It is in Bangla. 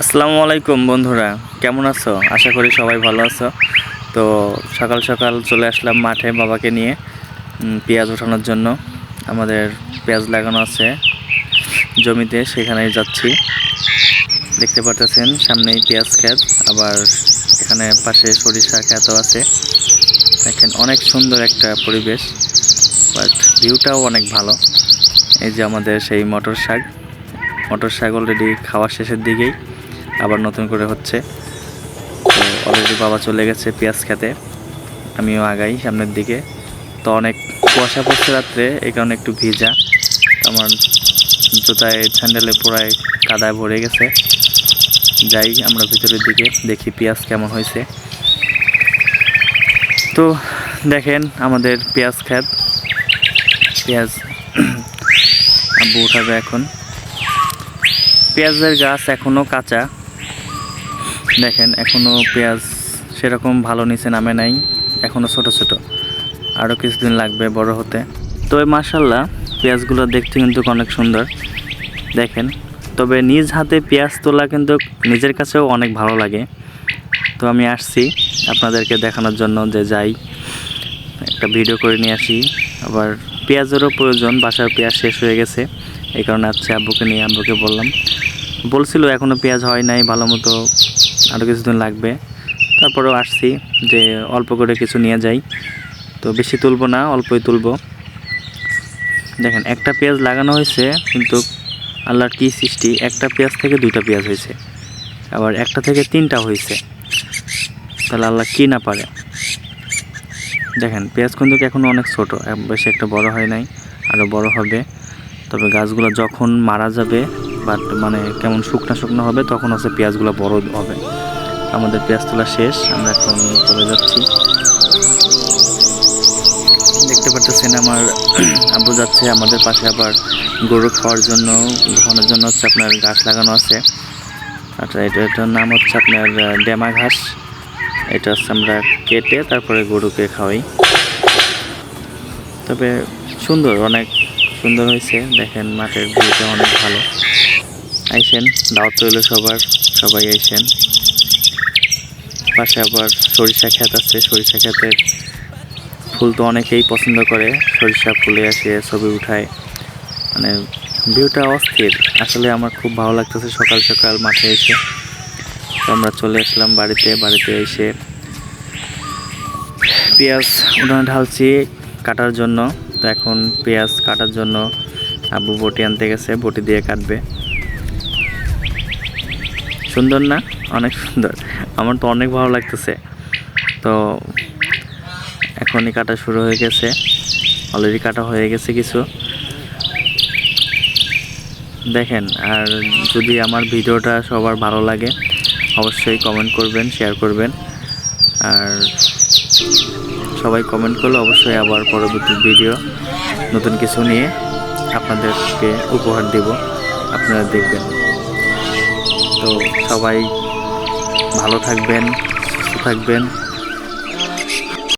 আসসালামু আলাইকুম বন্ধুরা, কেমন আছো? আশা করি সবাই ভালো আছো। তো সকাল সকাল চলে আসলাম মাঠে বাবাকে নিয়ে পেঁয়াজ ওঠানোর জন্য। আমাদের পেঁয়াজ লাগানো আছে জমিতে, সেখানেই যাচ্ছি। দেখতে পারতেছেন সামনেই পেঁয়াজ ক্ষেত, আবার এখানে পাশে সরিষা ক্ষেতও আছে। দেখেন অনেক সুন্দর একটা পরিবেশ, বাট ভিউটাও অনেক ভালো। এই যে আমাদের সেই মটর শাক অলরেডি খাওয়া শেষের দিকেই, আবার নতুন করে হচ্ছে। তো অলরেডি বাবা চলে গেছে পেঁয়াজ খেতে, আমিও আগাই সামনের দিকে। তো অনেক কুয়াশা পড়ছে রাত্রে, এই কারণে একটু ভিজা। আমার জুতায় স্যান্ডেলে পুরায় কাদায় ভরে গেছে। যাই আমরা ভিতরের দিকে, দেখি পেঁয়াজ কেমন হয়েছে। তো দেখেন আমাদের পেঁয়াজ ক্ষেত, পেঁয়াজ আব্বু উঠাবে এখন। পেঁয়াজের গাছ এখনও কাঁচা, দেখেন এখনও পেঁয়াজ সেরকম ভালো নিচে নামে নাই, এখনও ছোট ছোট, আরও কিছুদিন লাগবে বড় হতে। তবে মাশাল্লাহ পেঁয়াজগুলো দেখতে কিন্তু অনেক সুন্দর দেখেন। তবে নিজ হাতে পেঁয়াজ তোলা কিন্তু নিজের কাছেও অনেক ভালো লাগে। তো আমি আসছি আপনাদেরকে দেখানোর জন্য যে যাই একটা ভিডিও করে নিয়ে আসি। আবার পেঁয়াজেরও প্রয়োজন, বাসার পেঁয়াজ শেষ হয়ে গেছে, এই কারণে আজকে আব্বুকে নিয়ে আব্বুকে বলছিল এখনও পেঁয়াজ হয় নাই ভালো মতো, আরও কিছুদিন লাগবে। তারপরেও আসছি যে অল্প করে কিছু নিয়ে যাই। তো বেশি তুলব না, অল্পই তুলব। দেখেন একটা পেঁয়াজ লাগানো হয়েছে, কিন্তু আল্লাহর কী সৃষ্টি, একটা পেঁয়াজ থেকে দুইটা পেঁয়াজ হয়েছে, আবার একটা থেকে তিনটা হয়েছে। তাহলে আল্লাহ কী না পারে। দেখেন পেঁয়াজ কিন্তু এখনও অনেক ছোট, বেশি একটা বড় হয় নাই, আরও বড় হবে। তবে গাছগুলো যখন মারা যাবে বাট মানে কেমন শুকনো হবে, তখন হচ্ছে পেঁয়াজগুলো বড় হবে। আমাদের পেঁয়াজ তোলা শেষ, আমরা এখন চলে যাচ্ছি। দেখতে পাচ্ছেন আমার আব্বু যাচ্ছে, আমাদের পাশে আবার গরু খাওয়ানোর জন্য হচ্ছে আপনার ঘাস লাগানো আছে। আচ্ছা, এটার নাম হচ্ছে আপনার ডেমা ঘাস। এটা হচ্ছে আমরা কেটে তারপরে গরুকে খাওয়াই। তবে অনেক সুন্দর হয়েছে। দেখেন মাঠের ভিউটা অনেক ভালো। আইসেন, দাওয়াত রইল সবাই আইসেন। পাশে আবার সরিষা ক্ষেত আছে, সরিষা ক্ষেতের ফুল তো অনেকেই পছন্দ করে, সরিষা ফুলে আসে ছবি উঠায়, মানে ভিউটা অস্থির। আসলে আমার খুব ভালো লাগতেছে সকাল সকাল মাঠে এসে। তো আমরা চলে আসলাম বাড়িতে এসে পেঁয়াজ উঠানে ঢালছি কাটার জন্য। তো এখন পেঁয়াজ কাটার জন্য আব্বু বটি আনতে গেছে, বটি দিয়ে কাটবে। সুন্দর না? অনেক সুন্দর, আমার তো অনেক ভালো লাগতেছে। তো এখনই কাটা শুরু হয়ে গেছে, অলরেডি কাটা হয়ে গেছে কিছু। দেখেন, আর যদি আমার ভিডিওটা সবার ভালো লাগে অবশ্যই কমেন্ট করবেন, শেয়ার করবেন। আর সবাই কমেন্ট করলে অবশ্যই আবার পরবর্তী ভিডিও নতুন কিছু নিয়ে আপনাদেরকে উপহার দেব, আপনারা দেখবেন। তো সবাই ভালো থাকবেন, সুস্থ থাকবেন।